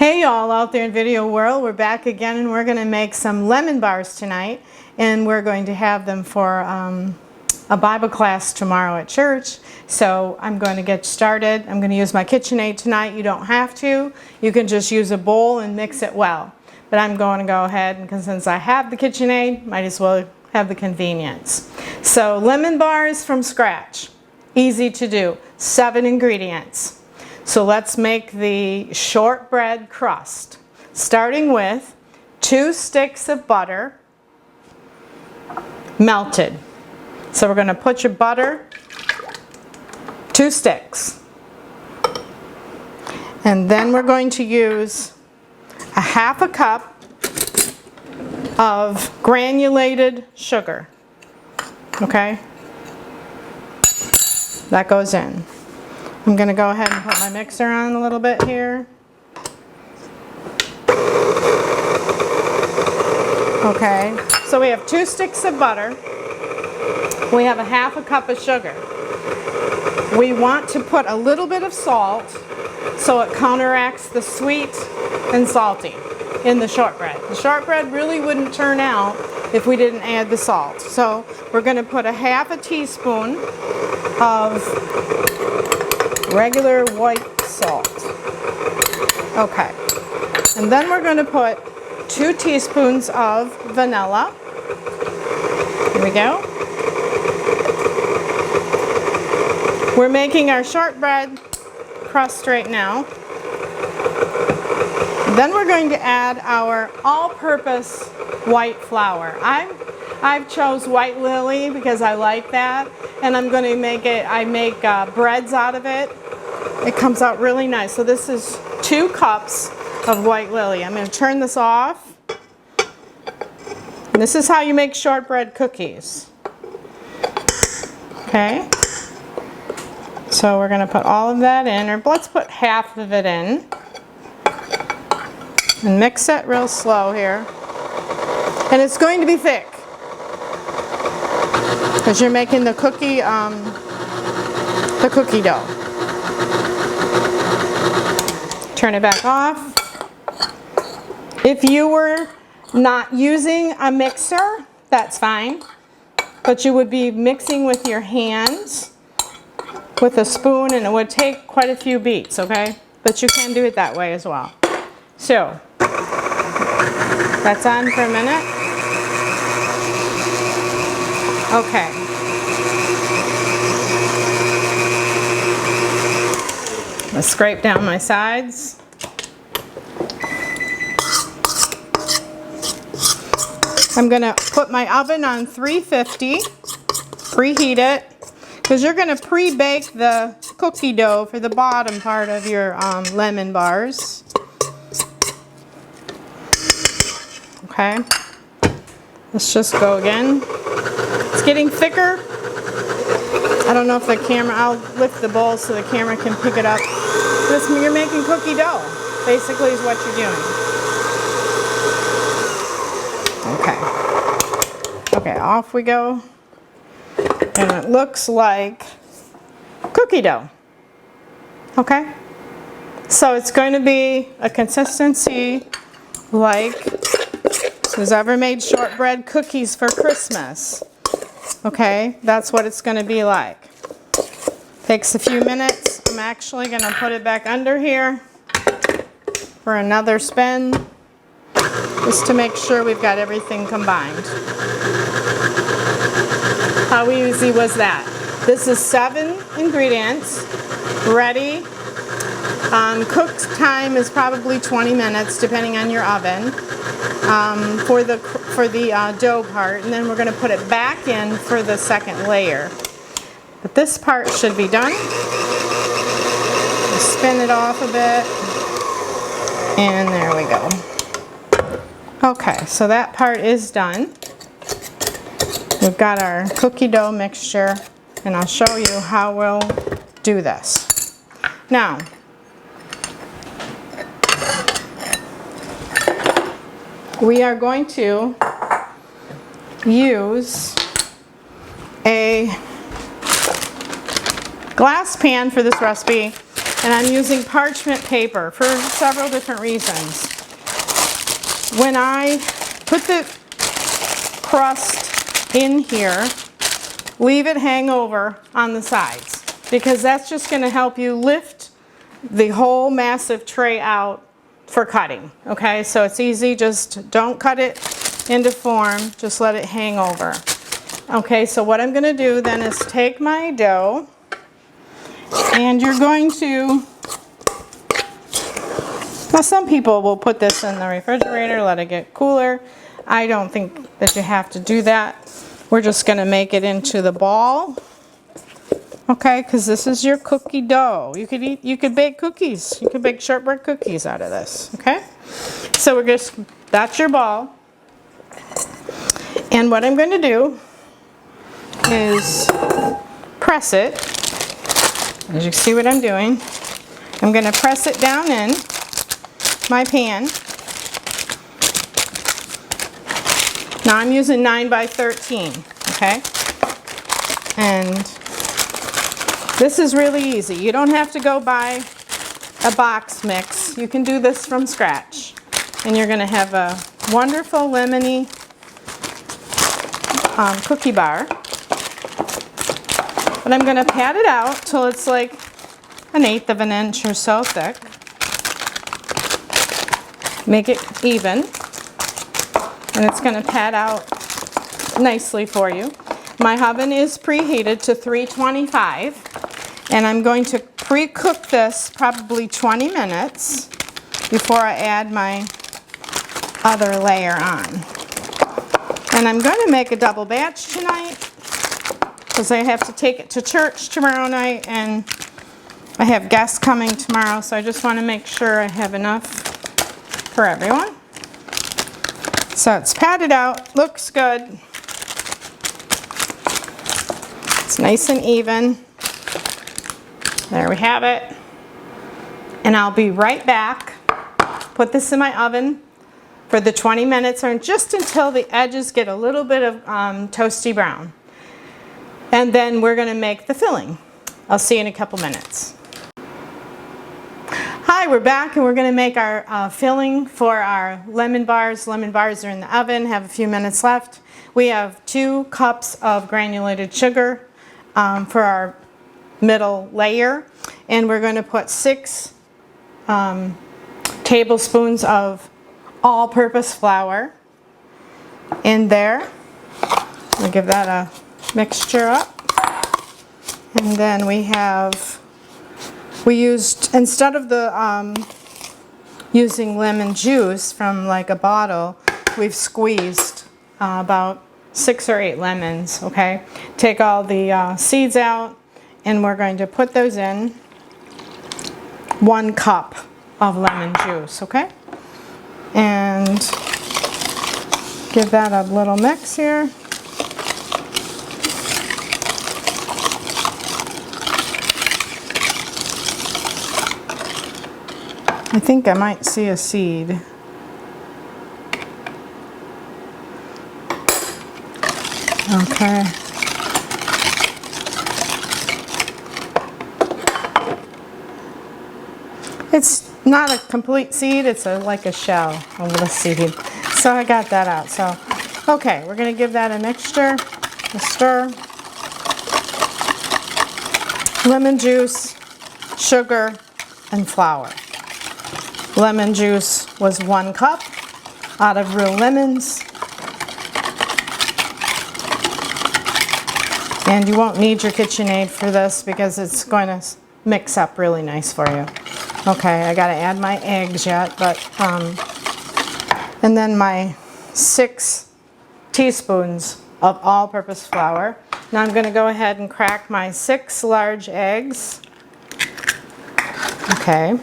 Hey y'all out there in video world, we're back again and we're going to make some lemon bars tonight, and we're going to have them for a Bible class tomorrow at church. So I'm going to get started. I'm going to use my KitchenAid tonight. You don't have to. You can just use a bowl and mix it well. But I'm going to go ahead, because since I have the KitchenAid, might as well have the convenience. So lemon bars from scratch. Easy to do. 7 ingredients. So let's make the shortbread crust, starting with 2 sticks of butter, melted. So we're going to put your butter, 2 sticks. And then we're going to use a 1/2 cup of granulated sugar. Okay? That goes in. I'm going to go ahead and put my mixer on a little bit here. Okay, so we have 2 sticks of butter. We have a 1/2 cup of sugar. We want to put a little bit of salt so it counteracts the sweet and salty in the shortbread. The shortbread really wouldn't turn out if we didn't add the salt. So we're going to put a 1/2 teaspoon of regular white salt. Okay, and then we're going to put 2 teaspoons of vanilla. Here we go. We're making our shortbread crust right now. Then we're going to add our all-purpose white flour. I've chose White Lily because I like that, and I'm going to make it. I make breads out of it. It comes out really nice. So this is 2 cups of White Lily. I'm going to turn this off. And this is how you make shortbread cookies. Okay. So we're going to put all of that in, or let's put 1/2 of it in. And mix it real slow here. And it's going to be thick, because you're making the cookie dough. Turn it back off. If you were not using a mixer, that's fine. But you would be mixing with your hands with a spoon, and it would take quite a few beats, okay? But you can do it that way as well. So, that's on for a minute. Okay. Let's scrape down my sides. I'm going to put my oven on 350, preheat it, because you're going to pre-bake the cookie dough for the bottom part of your lemon bars. Okay, let's just go again. It's getting thicker. I don't know if the camera, I'll lift the bowl so the camera can pick it up. You're making cookie dough, basically, is what you're doing. Okay. Okay, off we go. And it looks like cookie dough. Okay? So it's going to be a consistency like who's ever made shortbread cookies for Christmas. Okay? That's what it's going to be like. Takes a few minutes. I'm actually going to put it back under here for another spin, just to make sure we've got everything combined. How easy was that? This is 7 ingredients, ready. Cooked time is probably 20 minutes, depending on your oven, for the dough part, and then we're going to put it back in for the second layer. But this part should be done. Just spin it off a bit, and there we go. Okay, so that part is done. We've got our cookie dough mixture, and I'll show you how we'll do this. Now, we are going to use a glass pan for this recipe. And I'm using parchment paper for several different reasons. When I put the crust in here, leave it hang over on the sides, because that's just going to help you lift the whole massive tray out for cutting. Okay, so it's easy, just don't cut it into form, just let it hang over. Okay, so what I'm going to do then is take my dough, and you're going to, now some people will put this in the refrigerator, let it get cooler. I don't think that you have to do that. We're just going to make it into the ball. Okay, because this is your cookie dough. You could bake cookies. You could bake shortbread cookies out of this. Okay, so that's your ball. And what I'm going to do is press it. As you see what I'm doing, I'm going to press it down in my pan. Now I'm using 9 by 13, okay? And this is really easy. You don't have to go buy a box mix. You can do this from scratch. And you're gonna have a wonderful lemony cookie bar. But I'm gonna pat it out till it's like 1/8 of an inch or so thick. Make it even, and it's going to pat out nicely for you. My oven is preheated to 325, and I'm going to pre-cook this probably 20 minutes before I add my other layer on. And I'm going to make a double batch tonight because I have to take it to church tomorrow night, and I have guests coming tomorrow, so I just want to make sure I have enough for everyone. So it's patted out, looks good. It's nice and even. There we have it. And I'll be right back. Put this in my oven for the 20 minutes, or just until the edges get a little bit of toasty brown. And then we're going to make the filling. I'll see you in a couple minutes. Hi, we're back, and we're going to make our filling for our lemon bars. Lemon bars are in the oven, have a few minutes left. We have 2 cups of granulated sugar for our middle layer, and we're going to put 6 tablespoons of all-purpose flour in there. We'll give that a mixture up. And then we used, instead of the using lemon juice from like a bottle, we've squeezed about 6 or 8 lemons, okay? Take all the seeds out, and we're going to put those in 1 cup of lemon juice, okay? And give that a little mix here. I think I might see a seed. Okay. It's not a complete seed, it's like a shell of the seed. So I got that out. So, okay, we're going to give that a mixture, a stir. Lemon juice, sugar, and flour. Lemon juice was 1 cup out of real lemons. And you won't need your KitchenAid for this because it's going to mix up really nice for you. Okay, I got to add my eggs yet, but and then my 6 teaspoons of all-purpose flour. Now I'm going to go ahead and crack my 6 large eggs. Okay.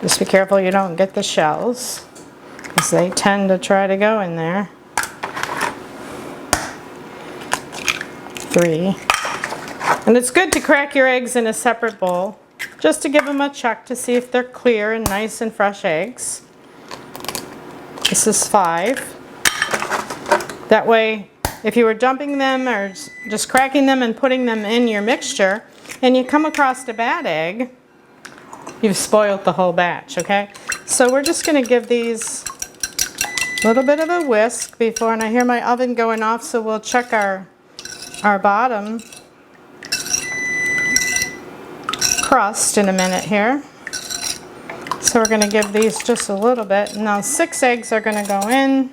Just be careful you don't get the shells, because they tend to try to go in there. 3. And it's good to crack your eggs in a separate bowl, just to give them a check to see if they're clear and nice and fresh eggs. This is 5. That way, if you were dumping them or just cracking them and putting them in your mixture, and you come across a bad egg, you've spoiled the whole batch, okay? So we're just gonna give these a little bit of a whisk before, and I hear my oven going off, so we'll check our bottom crust in a minute here. So we're gonna give these just a little bit. Now 6 eggs are gonna go in.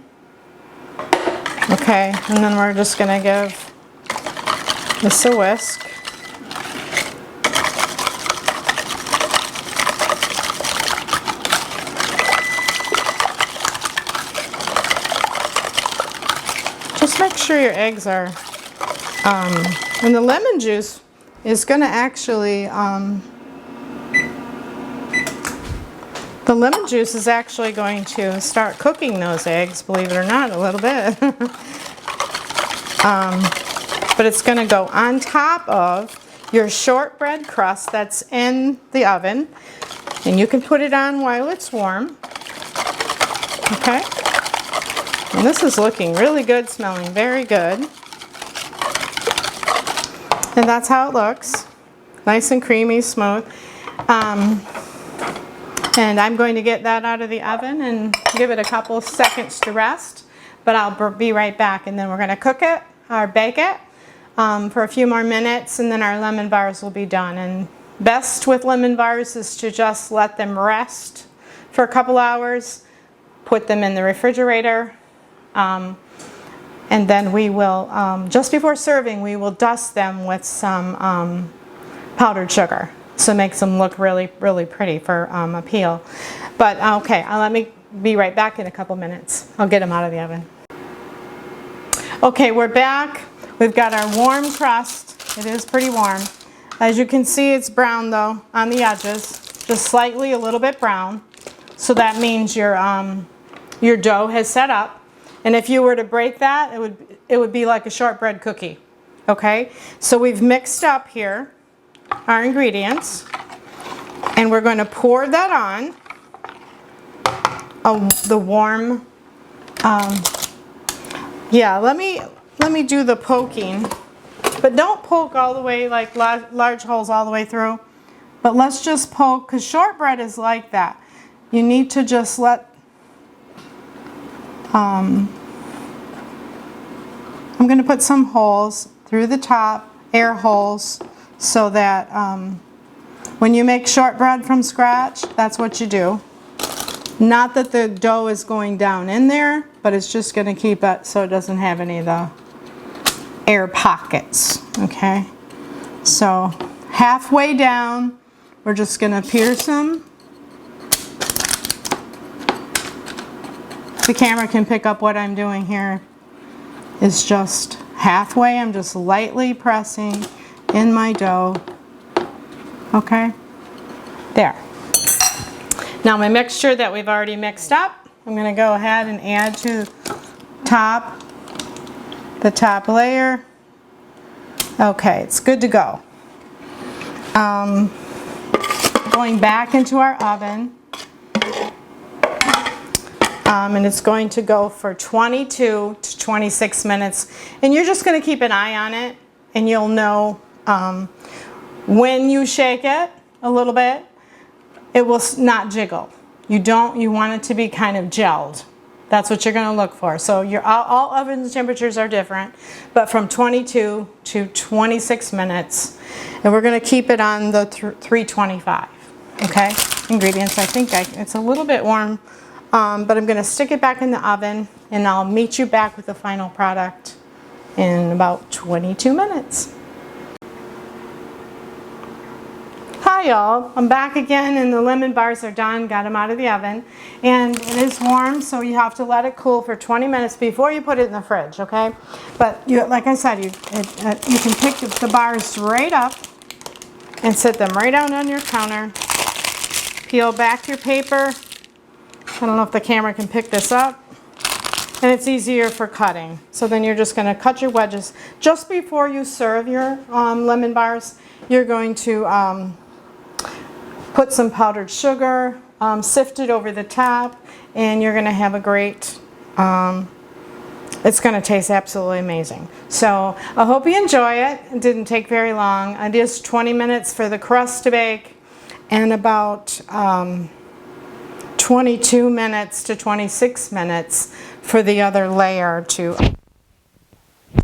Okay, and then we're just gonna give this a whisk. Just make sure your eggs are, and the lemon juice is going to actually, the lemon juice is actually going to start cooking those eggs, believe it or not, a little bit. But it's going to go on top of your shortbread crust that's in the oven, and you can put it on while it's warm. Okay? And this is looking really good, smelling very good. And that's how it looks. Nice and creamy, smooth. And I'm going to get that out of the oven and give it a couple seconds to rest. But I'll be right back, and then we're going to cook it or bake it for a few more minutes, and then our lemon bars will be done. And best with lemon bars is to just let them rest for a couple hours, put them in the refrigerator, and then we will, just before serving, we will dust them with some powdered sugar. So it makes them look really, really pretty for a peel. But okay, let me be right back in a couple minutes. I'll get them out of the oven. Okay, we're back. We've got our warm crust. It is pretty warm. As you can see, it's brown though on the edges, just slightly a little bit brown. So that means your dough has set up. And if you were to break that, it would be like a shortbread cookie. Okay? So we've mixed up here our ingredients, and we're going to pour that on the warm. Yeah, let me do the poking, but don't poke all the way, like large holes all the way through. But let's just poke, because shortbread is like that. You need to just let. I'm going to put some holes through the top, air holes, so that when you make shortbread from scratch, that's what you do. Not that the dough is going down in there, but it's just going to keep it so it doesn't have any of the air pockets. Okay, so halfway down, we're just going to pierce them. The camera can pick up what I'm doing here. It's just halfway. I'm just lightly pressing in my dough. Okay, there. Now my mixture that we've already mixed up, I'm going to go ahead and add to the top layer. Okay, it's good to go. Going back into our oven. And it's going to go for 22 to 26 minutes. And you're just going to keep an eye on it, and you'll know when you shake it a little bit, it will not jiggle. You want it to be kind of gelled. That's what you're going to look for. So all oven temperatures are different, but from 22 to 26 minutes. And we're going to keep it on the 325. Okay, ingredients. I think it's a little bit warm. But I'm going to stick it back in the oven, and I'll meet you back with the final product in about 22 minutes. Hi y'all, I'm back again, and the lemon bars are done. Got them out of the oven, and it is warm, so you have to let it cool for 20 minutes before you put it in the fridge, okay? But like I said, you can pick the bars right up and sit them right down on your counter. Peel back your paper. I don't know if the camera can pick this up, and it's easier for cutting. So then you're just going to cut your wedges. Just before you serve your lemon bars, you're going to put some powdered sugar, sift it over the top, and you're going to have a great, it's going to taste absolutely amazing. So I hope you enjoy it. It didn't take very long. It is 20 minutes for the crust to bake. and about 22 minutes to 26 minutes for the other layer to.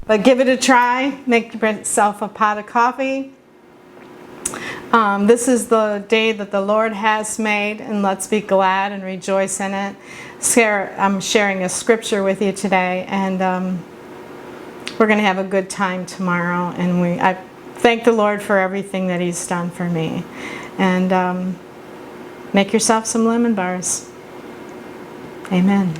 But give it a try. Make yourself a pot of coffee. This is the day that the Lord has made, and let's be glad and rejoice in it. I'm sharing a scripture with you today, and we're going to have a good time tomorrow. And I thank the Lord for everything that He's done for me. And make yourself some lemon bars. Amen.